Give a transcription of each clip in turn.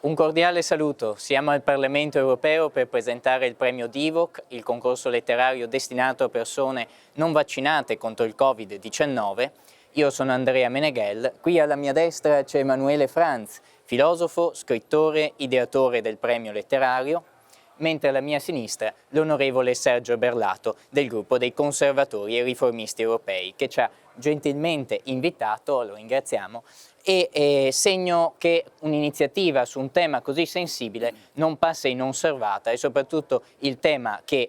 Un cordiale saluto, siamo al Parlamento europeo per presentare il premio DIVOC, il concorso letterario destinato a persone non vaccinate contro il Covid-19. Io sono Andrea Meneghel, qui alla mia destra c'è Emanuele Franz, filosofo, scrittore, ideatore del premio letterario, mentre alla mia sinistra l'onorevole Sergio Berlato del gruppo dei conservatori e riformisti europei che ci ha gentilmente invitato, lo ringraziamo, e segno che un'iniziativa su un tema così sensibile non passa inosservata e soprattutto il tema che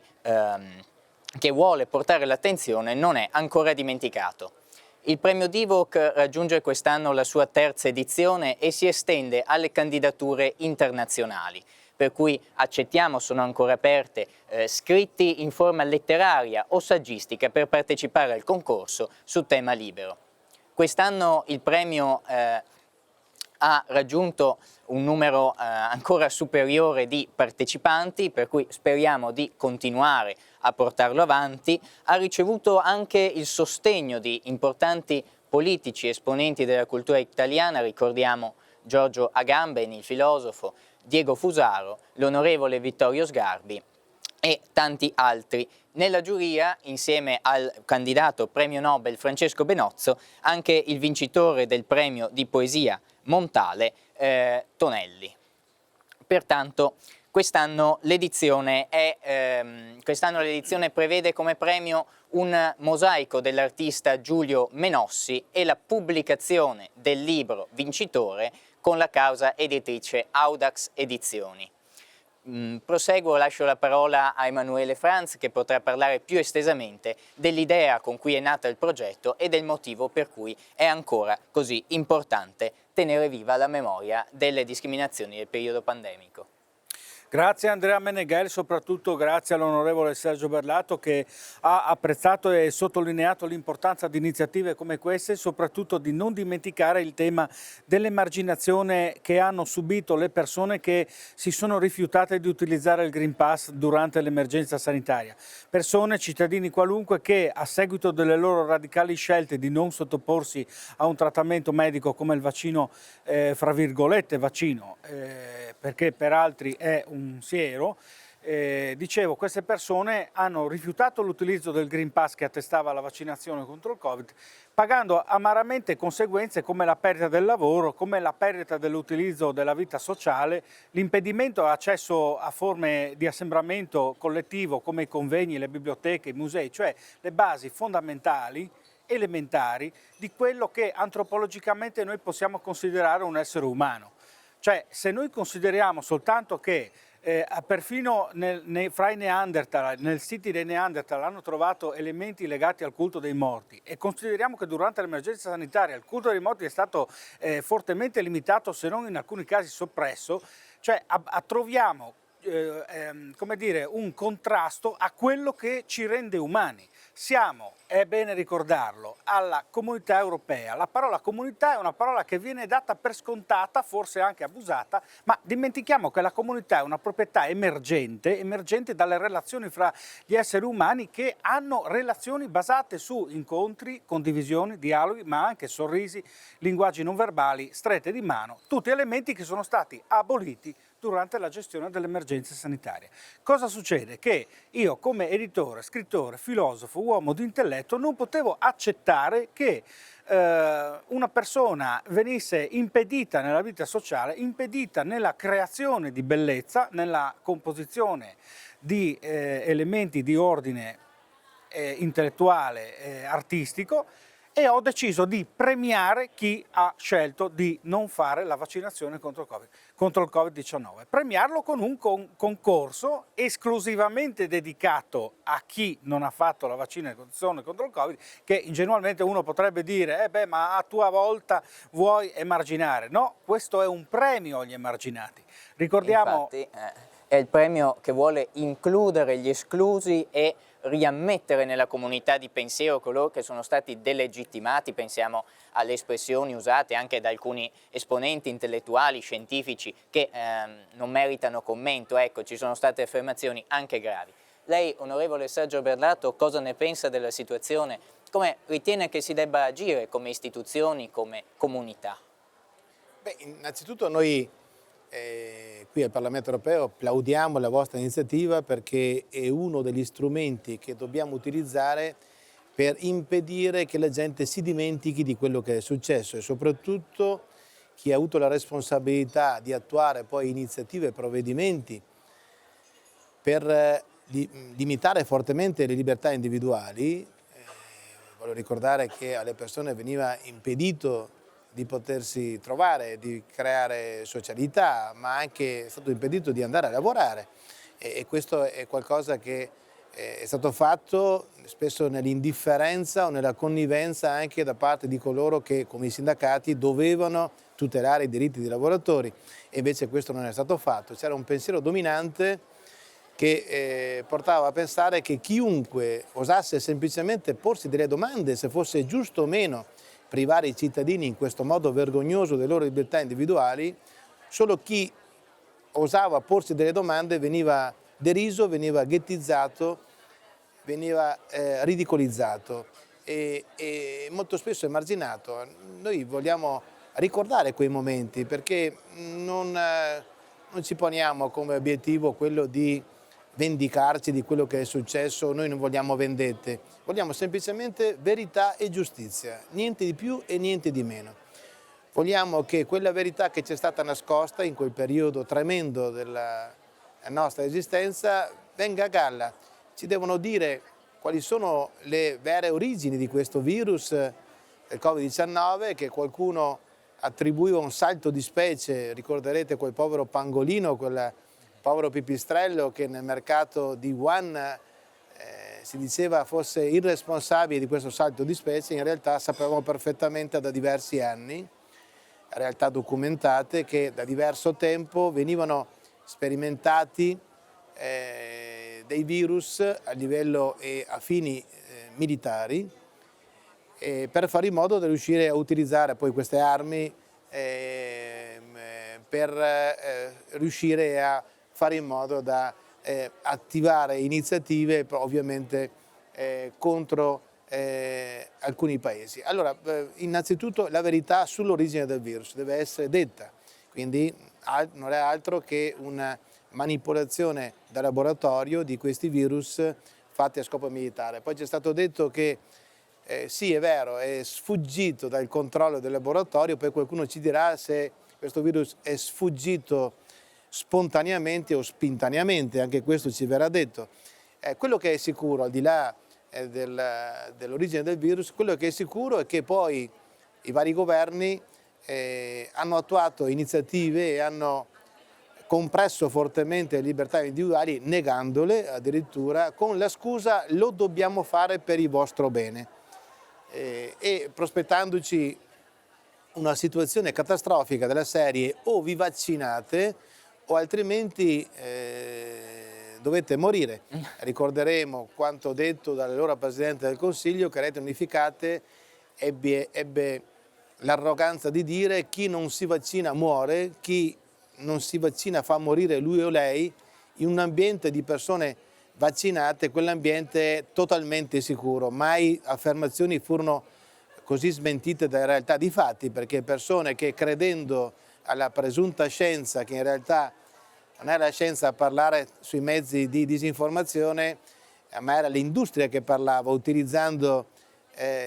vuole portare l'attenzione non è ancora dimenticato. Il premio DIVOC raggiunge quest'anno la sua terza edizione e si estende alle candidature internazionali, per cui accettiamo, sono ancora aperte, scritti in forma letteraria o saggistica per partecipare al concorso su tema libero. Quest'anno il premio ha raggiunto un numero ancora superiore di partecipanti, per cui speriamo di continuare a portarlo avanti. Ha ricevuto anche il sostegno di importanti politici esponenti della cultura italiana, ricordiamo Giorgio Agamben, il filosofo, Diego Fusaro, l'onorevole Vittorio Sgarbi e tanti altri. Nella giuria, insieme al candidato premio Nobel Francesco Benozzo, anche il vincitore del premio di poesia Montale, Tonelli. Pertanto quest'anno l'edizione prevede come premio un mosaico dell'artista Giulio Menossi e la pubblicazione del libro vincitore con la casa editrice Audax Edizioni. Proseguo, lascio la parola a Emanuele Franz che potrà parlare più estesamente dell'idea con cui è nato il progetto e del motivo per cui è ancora così importante tenere viva la memoria delle discriminazioni del periodo pandemico. Grazie Andrea Meneghel, soprattutto grazie all'onorevole Sergio Berlato che ha apprezzato e sottolineato l'importanza di iniziative come queste e soprattutto di non dimenticare il tema dell'emarginazione che hanno subito le persone che si sono rifiutate di utilizzare il Green Pass durante l'emergenza sanitaria. Persone, cittadini qualunque che a seguito delle loro radicali scelte di non sottoporsi a un trattamento medico come il vaccino, fra virgolette vaccino, perché per altri è un siero, dicevo, queste persone hanno rifiutato l'utilizzo del Green Pass che attestava la vaccinazione contro il Covid, pagando amaramente conseguenze come la perdita del lavoro, come la perdita dell'utilizzo della vita sociale, l'impedimento all'accesso a forme di assembramento collettivo come i convegni, le biblioteche, i musei, cioè le basi fondamentali, elementari, di quello che antropologicamente noi possiamo considerare un essere umano. Cioè, se noi consideriamo soltanto che perfino fra i Neanderthal, nel siti dei Neanderthal hanno trovato elementi legati al culto dei morti e consideriamo che durante l'emergenza sanitaria il culto dei morti è stato fortemente limitato, se non in alcuni casi soppresso, cioè troviamo come dire, un contrasto a quello che ci rende umani. Siamo, è bene ricordarlo, alla comunità europea. La parola comunità è una parola che viene data per scontata, forse anche abusata, ma dimentichiamo che la comunità è una proprietà emergente dalle relazioni fra gli esseri umani che hanno relazioni basate su incontri, condivisioni, dialoghi, ma anche sorrisi, linguaggi non verbali, strette di mano, tutti elementi che sono stati aboliti durante la gestione dell'emergenza sanitaria. Cosa succede? Che io come editore, scrittore, filosofo, uomo di intelletto non potevo accettare che una persona venisse impedita nella vita sociale, impedita nella creazione di bellezza, nella composizione di elementi di ordine intellettuale, artistico, e ho deciso di premiare chi ha scelto di non fare la vaccinazione contro il Covid-19. Premiarlo con un concorso esclusivamente dedicato a chi non ha fatto la vaccinazione contro il Covid, che ingenuamente uno potrebbe dire ma a tua volta vuoi emarginare. No, questo è un premio agli emarginati. Ricordiamo... Infatti, è il premio che vuole includere gli esclusi e riammettere nella comunità di pensiero coloro che sono stati delegittimati, pensiamo alle espressioni usate anche da alcuni esponenti intellettuali, scientifici, che non meritano commento, ecco, ci sono state affermazioni anche gravi. Lei, onorevole Sergio Berlato, cosa ne pensa della situazione? Come ritiene che si debba agire come istituzioni, come comunità? Beh, innanzitutto noi qui al Parlamento europeo applaudiamo la vostra iniziativa perché è uno degli strumenti che dobbiamo utilizzare per impedire che la gente si dimentichi di quello che è successo e soprattutto chi ha avuto la responsabilità di attuare poi iniziative e provvedimenti per limitare fortemente le libertà individuali. Voglio ricordare che alle persone veniva impedito di potersi trovare, di creare socialità, ma anche è stato impedito di andare a lavorare e questo è qualcosa che è stato fatto spesso nell'indifferenza o nella connivenza anche da parte di coloro che come i sindacati dovevano tutelare i diritti dei lavoratori e invece questo non è stato fatto. C'era un pensiero dominante che portava a pensare che chiunque osasse semplicemente porsi delle domande se fosse giusto o meno privare i cittadini in questo modo vergognoso delle loro libertà individuali, solo chi osava porsi delle domande veniva deriso, veniva ghettizzato, veniva ridicolizzato e molto spesso emarginato. Noi vogliamo ricordare quei momenti perché non ci poniamo come obiettivo quello di vendicarci di quello che è successo, noi non vogliamo vendette, vogliamo semplicemente verità e giustizia, niente di più e niente di meno. Vogliamo che quella verità che ci è stata nascosta in quel periodo tremendo della nostra esistenza venga a galla. Ci devono dire quali sono le vere origini di questo virus del Covid-19 che qualcuno attribuiva un salto di specie, ricorderete quel povero pangolino, quel povero pipistrello che nel mercato di Wuhan si diceva fosse il responsabile di questo salto di specie, in realtà sapevamo perfettamente da diversi anni, realtà documentate, che da diverso tempo venivano sperimentati dei virus a livello e a fini militari per fare in modo di riuscire a utilizzare poi queste armi per riuscire a fare in modo da attivare iniziative ovviamente contro alcuni paesi. Allora, innanzitutto la verità sull'origine del virus deve essere detta, quindi non è altro che una manipolazione da laboratorio di questi virus fatti a scopo militare. Poi c'è stato detto che sì, è vero, è sfuggito dal controllo del laboratorio, poi qualcuno ci dirà se questo virus è sfuggito spontaneamente o spintaneamente, anche questo ci verrà detto. Quello che è sicuro, al di là dell'origine del virus, quello che è sicuro è che poi i vari governi hanno attuato iniziative e hanno compresso fortemente le libertà individuali, negandole addirittura con la scusa lo dobbiamo fare per il vostro bene e prospettandoci una situazione catastrofica della serie o vi vaccinate o altrimenti dovete morire. Ricorderemo quanto detto dall'allora Presidente del Consiglio che Rete Unificate ebbe l'arroganza di dire chi non si vaccina muore, chi non si vaccina fa morire lui o lei. In un ambiente di persone vaccinate quell'ambiente è totalmente sicuro. Mai affermazioni furono così smentite da realtà di fatti, perché persone che credendo alla presunta scienza, che in realtà non era la scienza a parlare sui mezzi di disinformazione, ma era l'industria che parlava, utilizzando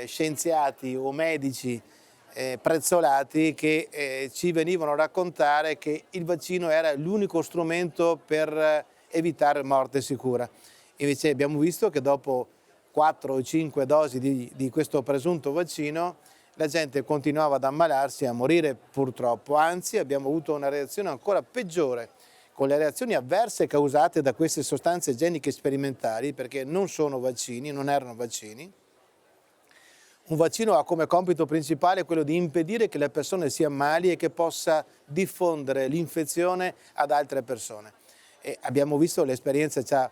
scienziati o medici prezzolati che ci venivano a raccontare che il vaccino era l'unico strumento per evitare morte sicura. Invece abbiamo visto che dopo 4 o 5 dosi di questo presunto vaccino la gente continuava ad ammalarsi e a morire purtroppo, anzi abbiamo avuto una reazione ancora peggiore con le reazioni avverse causate da queste sostanze igieniche sperimentali, perché non sono vaccini, non erano vaccini. Un vaccino ha come compito principale quello di impedire che le persone si ammali e che possa diffondere l'infezione ad altre persone. E abbiamo visto, l'esperienza ci ha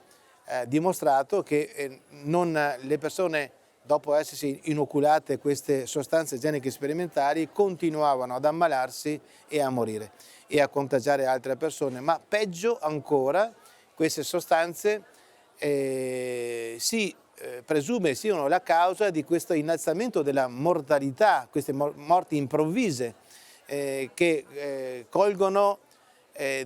dimostrato che le persone, dopo essersi inoculate queste sostanze igieniche sperimentali, continuavano ad ammalarsi e a morire e a contagiare altre persone. Ma peggio ancora, queste sostanze si presume siano la causa di questo innalzamento della mortalità, queste morti improvvise che colgono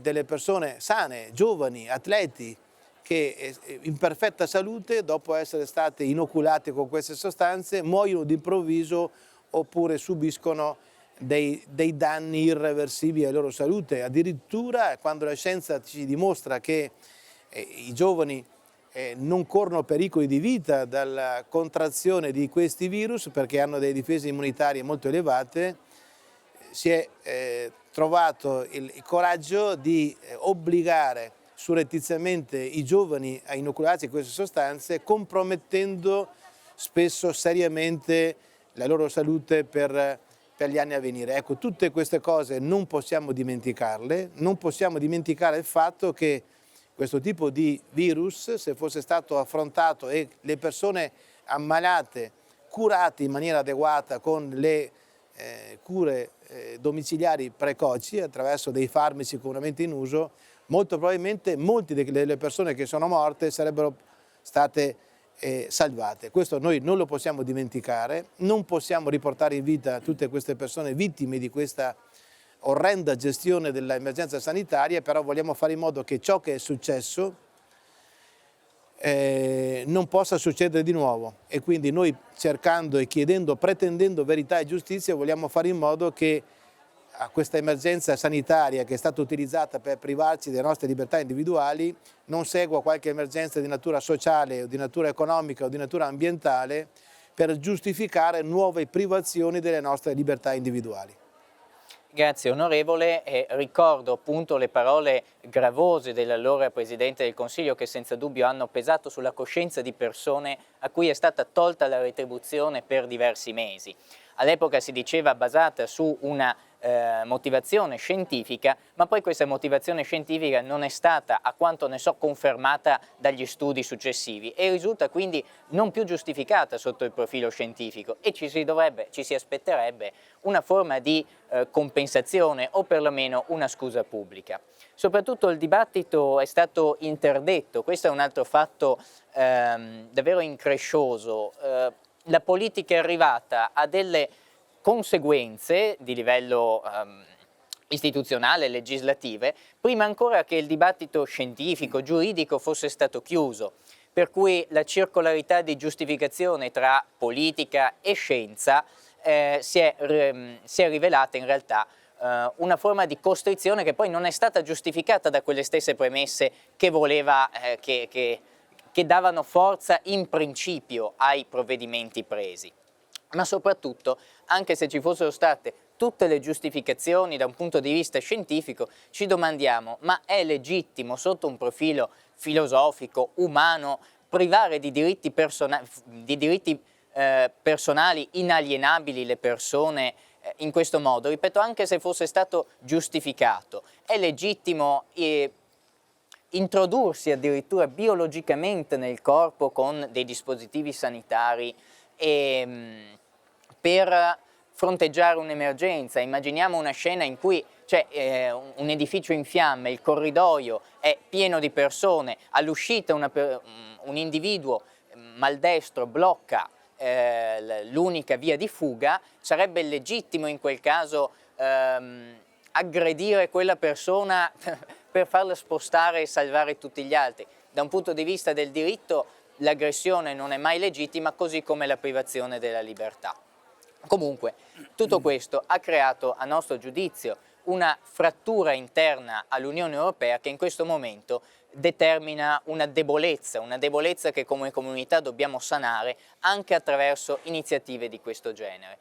delle persone sane, giovani, atleti, che in perfetta salute, dopo essere state inoculate con queste sostanze, muoiono d'improvviso oppure subiscono dei danni irreversibili alla loro salute. Addirittura quando la scienza ci dimostra che i giovani non corrono pericoli di vita dalla contrazione di questi virus perché hanno delle difese immunitarie molto elevate, si è trovato il coraggio di obbligare surrettiziamente i giovani a inocularsi queste sostanze, compromettendo spesso seriamente la loro salute per gli anni a venire. Ecco, tutte queste cose non possiamo dimenticarle, non possiamo dimenticare il fatto che questo tipo di virus, se fosse stato affrontato e le persone ammalate curate in maniera adeguata con le cure domiciliari precoci attraverso dei farmaci comunemente in uso, molto probabilmente molte delle persone che sono morte sarebbero state salvate. Questo noi non lo possiamo dimenticare, non possiamo riportare in vita tutte queste persone vittime di questa orrenda gestione dell'emergenza sanitaria, però vogliamo fare in modo che ciò che è successo non possa succedere di nuovo, e quindi noi cercando e chiedendo, pretendendo verità e giustizia, vogliamo fare in modo che a questa emergenza sanitaria che è stata utilizzata per privarci delle nostre libertà individuali non segua qualche emergenza di natura sociale o di natura economica o di natura ambientale per giustificare nuove privazioni delle nostre libertà individuali. Grazie onorevole, e ricordo appunto le parole gravose dell'allora Presidente del Consiglio che senza dubbio hanno pesato sulla coscienza di persone a cui è stata tolta la retribuzione per diversi mesi. All'epoca si diceva basata su una motivazione scientifica, ma poi questa motivazione scientifica non è stata, a quanto ne so, confermata dagli studi successivi e risulta quindi non più giustificata sotto il profilo scientifico, e ci si aspetterebbe una forma di compensazione o perlomeno una scusa pubblica. Soprattutto il dibattito è stato interdetto, questo è un altro fatto davvero increscioso. La politica è arrivata a delle conseguenze di livello istituzionale, legislative, prima ancora che il dibattito scientifico, giuridico fosse stato chiuso, per cui la circolarità di giustificazione tra politica e scienza si è rivelata in realtà una forma di costrizione che poi non è stata giustificata da quelle stesse premesse che che davano forza in principio ai provvedimenti presi. Ma soprattutto, anche se ci fossero state tutte le giustificazioni da un punto di vista scientifico, ci domandiamo: ma è legittimo sotto un profilo filosofico, umano, privare di diritti personali inalienabili le persone in questo modo? Ripeto, anche se fosse stato giustificato, è legittimo introdursi addirittura biologicamente nel corpo con dei dispositivi sanitari per fronteggiare un'emergenza. Immaginiamo una scena in cui c'è un edificio in fiamme, il corridoio è pieno di persone, all'uscita un individuo maldestro blocca l'unica via di fuga. Sarebbe legittimo in quel caso aggredire quella persona per farla spostare e salvare tutti gli altri. Da un punto di vista del diritto l'aggressione non è mai legittima, così come la privazione della libertà. Comunque, tutto questo ha creato, a nostro giudizio, una frattura interna all'Unione Europea che in questo momento determina una debolezza che come comunità dobbiamo sanare anche attraverso iniziative di questo genere.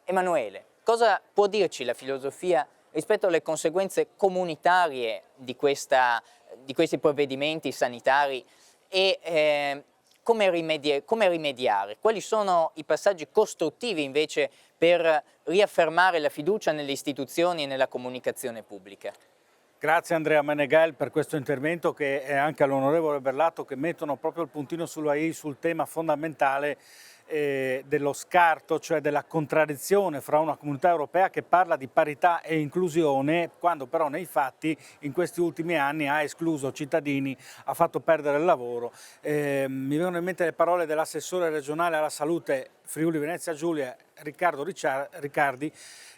Emanuele, cosa può dirci la filosofia rispetto alle conseguenze comunitarie di questi provvedimenti sanitari e come rimediare? Quali sono i passaggi costruttivi invece per riaffermare la fiducia nelle istituzioni e nella comunicazione pubblica? Grazie Andrea Meneghel per questo intervento, che è anche all'onorevole Berlato, che mettono proprio il puntino sulla I sul tema fondamentale dello scarto, cioè della contraddizione fra una comunità europea che parla di parità e inclusione, quando però nei fatti in questi ultimi anni ha escluso cittadini, ha fatto perdere il lavoro. Mi vengono in mente le parole dell'assessore regionale alla salute Friuli Venezia Giulia, Riccardo Riccardi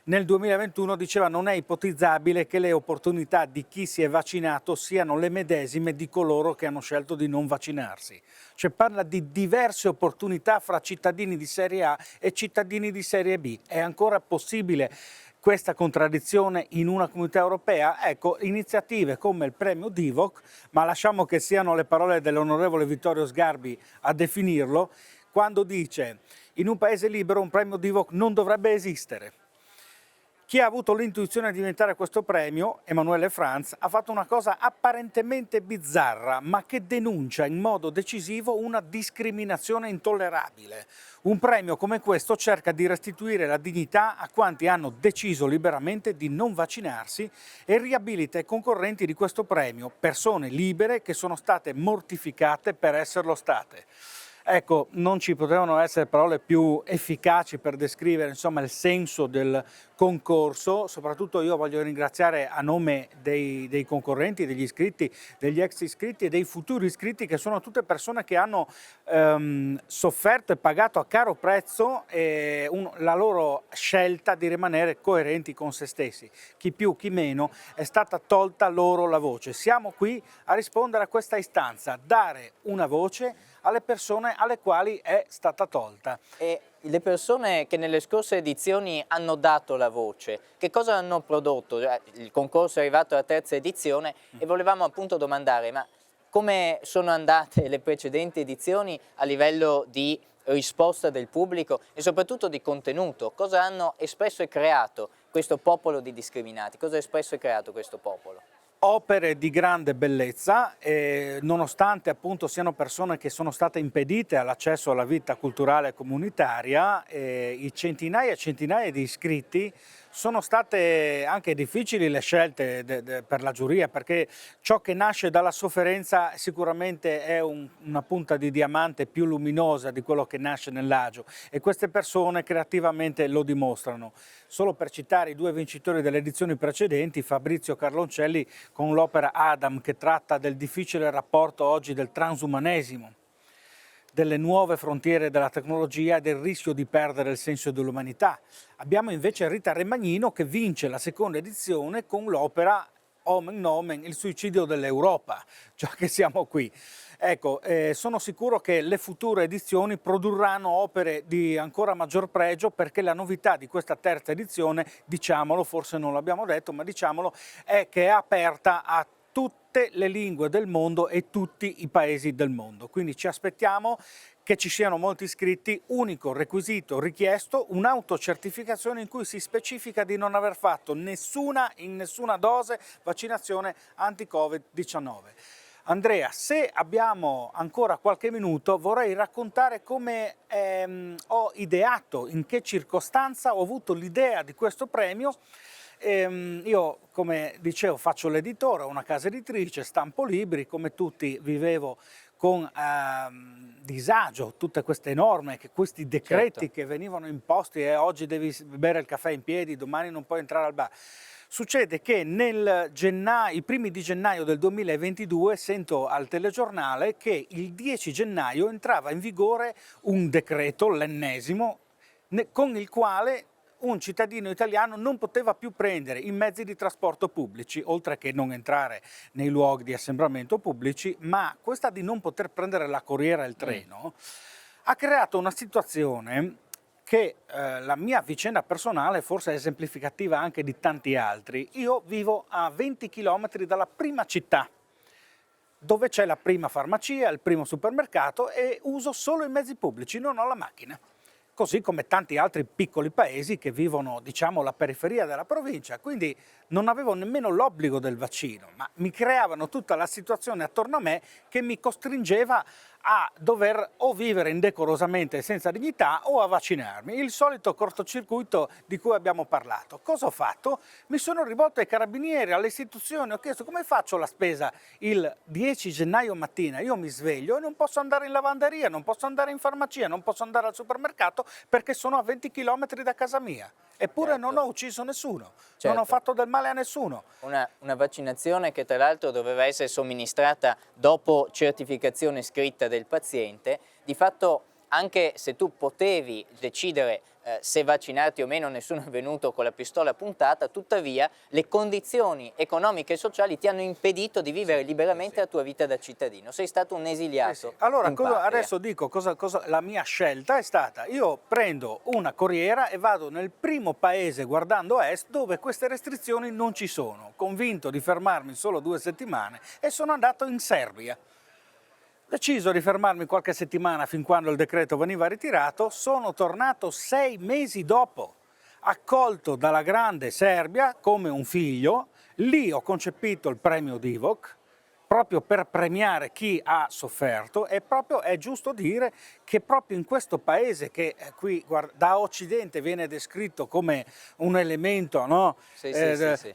nel 2021 diceva non è ipotizzabile che le opportunità di chi si è vaccinato siano le medesime di coloro che hanno scelto di non vaccinarsi. Cioè parla di diverse opportunità fra cittadini di serie A e cittadini di serie B. È ancora possibile questa contraddizione in una comunità europea? Ecco, iniziative come il premio Divock, ma lasciamo che siano le parole dell'onorevole Vittorio Sgarbi a definirlo, quando dice in un paese libero un premio Divock non dovrebbe esistere. Chi ha avuto l'intuizione di diventare questo premio, Emanuele Franz, ha fatto una cosa apparentemente bizzarra, ma che denuncia in modo decisivo una discriminazione intollerabile. Un premio come questo cerca di restituire la dignità a quanti hanno deciso liberamente di non vaccinarsi e riabilita i concorrenti di questo premio, persone libere che sono state mortificate per esserlo state. Ecco, non ci potevano essere parole più efficaci per descrivere insomma, il senso del concorso. Soprattutto io voglio ringraziare a nome dei concorrenti, degli iscritti, degli ex iscritti e dei futuri iscritti, che sono tutte persone che hanno sofferto e pagato a caro prezzo la loro scelta di rimanere coerenti con se stessi. Chi più, chi meno, è stata tolta loro la voce. Siamo qui a rispondere a questa istanza, dare una voce alle persone alle quali è stata tolta. E le persone che nelle scorse edizioni hanno dato la voce, che cosa hanno prodotto? Il concorso è arrivato alla terza edizione e volevamo appunto domandare, ma come sono andate le precedenti edizioni a livello di risposta del pubblico e soprattutto di contenuto? Cosa hanno espresso e creato questo popolo di discriminati? Cosa ha espresso e creato questo popolo? Opere di grande bellezza, nonostante appunto siano persone che sono state impedite all'accesso alla vita culturale comunitaria, i centinaia e centinaia di iscritti. Sono state anche difficili le scelte per la giuria, perché ciò che nasce dalla sofferenza sicuramente è una punta di diamante più luminosa di quello che nasce nell'agio, e queste persone creativamente lo dimostrano. Solo per citare i due vincitori delle edizioni precedenti, Fabrizio Carloncelli con l'opera Adam, che tratta del difficile rapporto oggi del transumanesimo, delle nuove frontiere della tecnologia e del rischio di perdere il senso dell'umanità. Abbiamo invece Rita Remagnino che vince la seconda edizione con l'opera Omen Nomen, il suicidio dell'Europa, già che siamo qui. Ecco, sono sicuro che le future edizioni produrranno opere di ancora maggior pregio, perché la novità di questa terza edizione, diciamolo, forse non l'abbiamo detto, ma diciamolo, è che è aperta a tutte le lingue del mondo e tutti i paesi del mondo. Quindi ci aspettiamo che ci siano molti iscritti. Unico requisito richiesto, un'autocertificazione in cui si specifica di non aver fatto in nessuna dose vaccinazione anti-Covid-19. Andrea, se abbiamo ancora qualche minuto, vorrei raccontare come ho ideato, in che circostanza ho avuto l'idea di questo premio. Io, come dicevo, faccio l'editore, ho una casa editrice, stampo libri, come tutti vivevo con disagio tutte queste norme, questi decreti, certo, che venivano imposti, e oggi devi bere il caffè in piedi, domani non puoi entrare al bar. Succede che i primi di gennaio del 2022 sento al telegiornale che il 10 gennaio entrava in vigore un decreto, l'ennesimo, con il quale un cittadino italiano non poteva più prendere i mezzi di trasporto pubblici, oltre che non entrare nei luoghi di assembramento pubblici, ma questa di non poter prendere la corriera e il treno ha creato una situazione che la mia vicenda personale forse è esemplificativa anche di tanti altri. Io vivo a 20 km dalla prima città, dove c'è la prima farmacia, il primo supermercato, e uso solo i mezzi pubblici, non ho la macchina. Così come tanti altri piccoli paesi che vivono, diciamo, la periferia della provincia. Quindi non avevo nemmeno l'obbligo del vaccino, ma mi creavano tutta la situazione attorno a me che mi costringeva a dover o vivere indecorosamente senza dignità o a vaccinarmi. Il solito cortocircuito di cui abbiamo parlato. Cosa ho fatto? Mi sono rivolto ai carabinieri, alle istituzioni, ho chiesto come faccio la spesa il 10 gennaio mattina. Io mi sveglio e non posso andare in lavanderia, non posso andare in farmacia, non posso andare al supermercato perché sono a 20 km da casa mia. Eppure certo, non ho ucciso nessuno, certo, non ho fatto del male a nessuno. Una vaccinazione che tra l'altro doveva essere somministrata dopo certificazione scritta del paziente. Di fatto, anche se tu potevi decidere se vaccinarti o meno, nessuno è venuto con la pistola puntata, tuttavia le condizioni economiche e sociali ti hanno impedito di vivere liberamente la tua vita da cittadino, sei stato un esiliato. Allora, in patria. adesso dico la mia scelta è stata: io prendo una corriera e vado nel primo paese guardando a est dove queste restrizioni non ci sono, convinto di fermarmi solo 2 settimane, e sono andato in Serbia. Deciso di fermarmi qualche settimana fin quando il decreto veniva ritirato, sono tornato 6 mesi dopo, accolto dalla grande Serbia come un figlio. Lì ho concepito il premio Divock, proprio per premiare chi ha sofferto, e proprio è giusto dire che proprio in questo paese che qui da Occidente viene descritto come un elemento, no,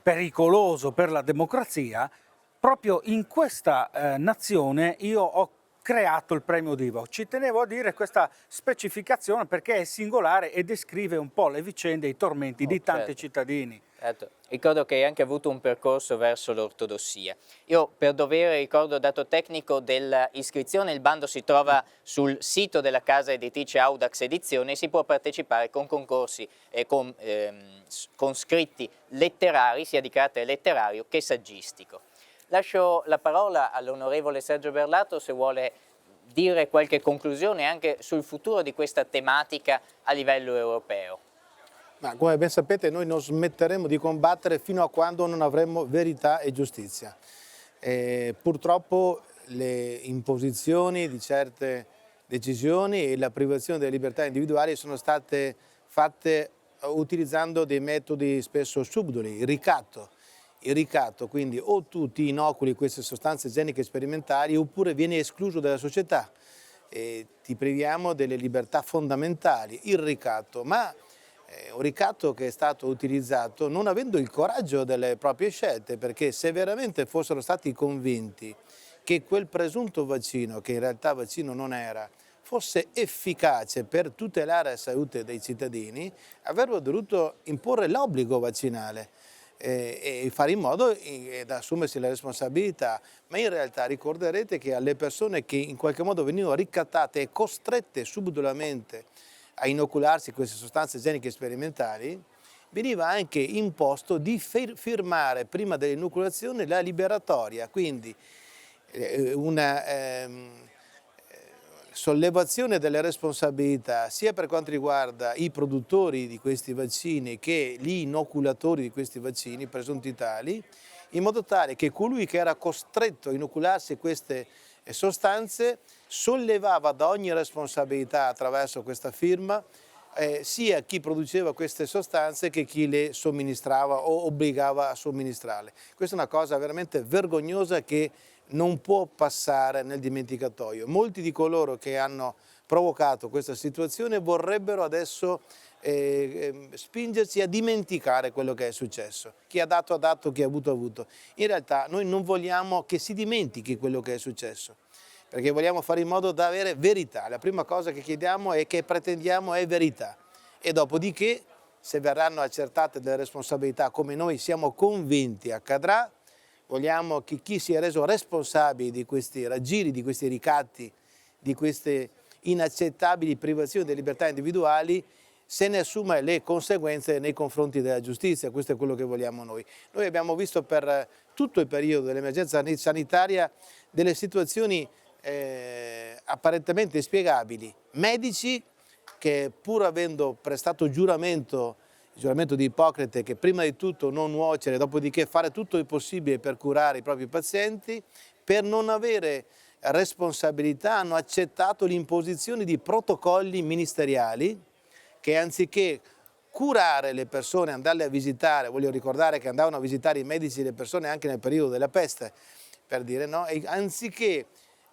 pericoloso per la democrazia, proprio in questa nazione io ho creato il premio Divock. Ci tenevo a dire questa specificazione perché è singolare e descrive un po' le vicende e i tormenti di tanti cittadini. Certo. Ricordo che hai anche avuto un percorso verso l'ortodossia. Io per dovere ricordo dato tecnico dell'iscrizione, il bando si trova sul sito della casa editrice Audax Edizioni e si può partecipare con concorsi e con scritti letterari, sia di carattere letterario che saggistico. Lascio la parola all'onorevole Sergio Berlato se vuole dire qualche conclusione anche sul futuro di questa tematica a livello europeo. Ma come ben sapete, noi non smetteremo di combattere fino a quando non avremo verità e giustizia. Purtroppo le imposizioni di certe decisioni e la privazione delle libertà individuali sono state fatte utilizzando dei metodi spesso subdoli, il ricatto, quindi o tu ti inoculi queste sostanze igieniche sperimentali oppure vieni escluso dalla società, ti priviamo delle libertà fondamentali, il ricatto, ma un ricatto che è stato utilizzato non avendo il coraggio delle proprie scelte, perché se veramente fossero stati convinti che quel presunto vaccino, che in realtà vaccino non era, fosse efficace per tutelare la salute dei cittadini, avrebbero dovuto imporre l'obbligo vaccinale e fare in modo da assumersi la responsabilità, ma in realtà ricorderete che alle persone che in qualche modo venivano ricattate e costrette subdolamente a inocularsi queste sostanze igieniche sperimentali, veniva anche imposto di firmare prima dell'inoculazione la liberatoria, quindi una sollevazione delle responsabilità sia per quanto riguarda i produttori di questi vaccini che gli inoculatori di questi vaccini presunti tali, in modo tale che colui che era costretto a inocularsi queste sostanze sollevava da ogni responsabilità attraverso questa firma sia chi produceva queste sostanze che chi le somministrava o obbligava a somministrarle. Questa è una cosa veramente vergognosa che non può passare nel dimenticatoio. Molti di coloro che hanno provocato questa situazione vorrebbero adesso spingerci a dimenticare quello che è successo. Chi ha dato ha dato, chi ha avuto ha avuto. In realtà noi non vogliamo che si dimentichi quello che è successo, perché vogliamo fare in modo da avere verità. La prima cosa che chiediamo e che pretendiamo è verità, e dopodiché, se verranno accertate delle responsabilità come noi siamo convinti accadrà, vogliamo che chi si è reso responsabile di questi raggiri, di questi ricatti, di queste inaccettabili privazioni delle libertà individuali, se ne assuma le conseguenze nei confronti della giustizia. Questo è quello che vogliamo noi. Noi abbiamo visto per tutto il periodo dell'emergenza sanitaria delle situazioni apparentemente inspiegabili. Medici che pur avendo prestato il giuramento di Ippocrate, che prima di tutto non nuocere, dopodiché fare tutto il possibile per curare i propri pazienti, per non avere responsabilità hanno accettato l'imposizione di protocolli ministeriali che anziché curare le persone, andarle a visitare, voglio ricordare che andavano a visitare i medici le persone anche nel periodo della peste, per dire no, e anziché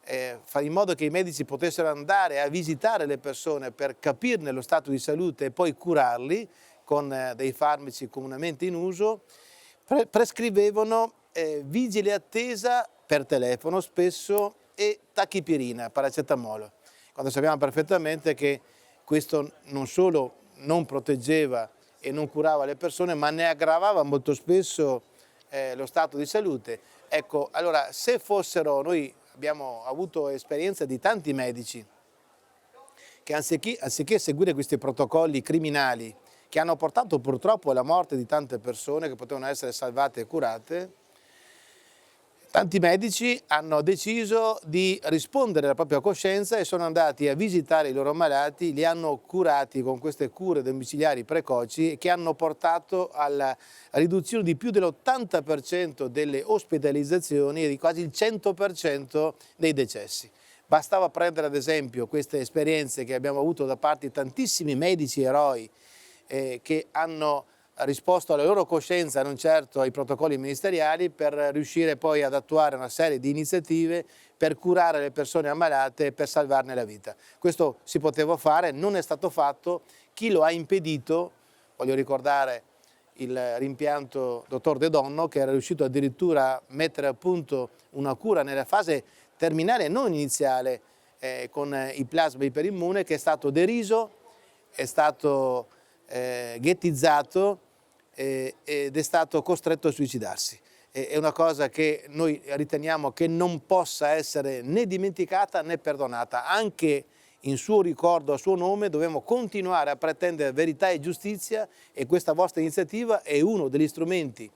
fare in modo che i medici potessero andare a visitare le persone per capirne lo stato di salute e poi curarli con dei farmaci comunemente in uso, prescrivevano vigile attesa per telefono spesso e tachipirina, paracetamolo, quando sappiamo perfettamente che questo non solo non proteggeva e non curava le persone, ma ne aggravava molto spesso lo stato di salute. Ecco, allora, se fossero, noi abbiamo avuto esperienza di tanti medici che anziché seguire questi protocolli criminali che hanno portato purtroppo alla morte di tante persone che potevano essere salvate e curate, tanti medici hanno deciso di rispondere alla propria coscienza e sono andati a visitare i loro malati, li hanno curati con queste cure domiciliari precoci che hanno portato alla riduzione di più dell'80% delle ospedalizzazioni e di quasi il 100% dei decessi. Bastava prendere ad esempio queste esperienze che abbiamo avuto da parte di tantissimi medici eroi che hanno risposto alla loro coscienza, non certo ai protocolli ministeriali, per riuscire poi ad attuare una serie di iniziative per curare le persone ammalate e per salvarne la vita. Questo si poteva fare, non è stato fatto. Chi lo ha impedito, voglio ricordare il rimpianto dottor De Donno, che era riuscito addirittura a mettere a punto una cura nella fase terminale, non iniziale, con i plasma iperimmune, che è stato deriso, è stato ghettizzato ed è stato costretto a suicidarsi. È una cosa che noi riteniamo che non possa essere né dimenticata né perdonata. Anche in suo ricordo, a suo nome, dobbiamo continuare a pretendere verità e giustizia, e questa vostra iniziativa è uno degli strumenti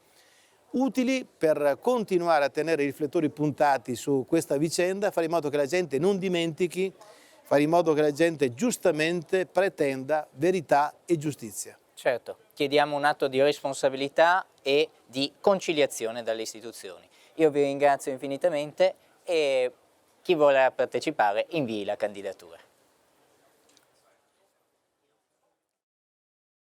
utili per continuare a tenere i riflettori puntati su questa vicenda, fare in modo che la gente non dimentichi, fare in modo che la gente giustamente pretenda verità e giustizia. Certo, chiediamo un atto di responsabilità e di conciliazione dalle istituzioni. Io vi ringrazio infinitamente e chi vorrà partecipare invii la candidatura.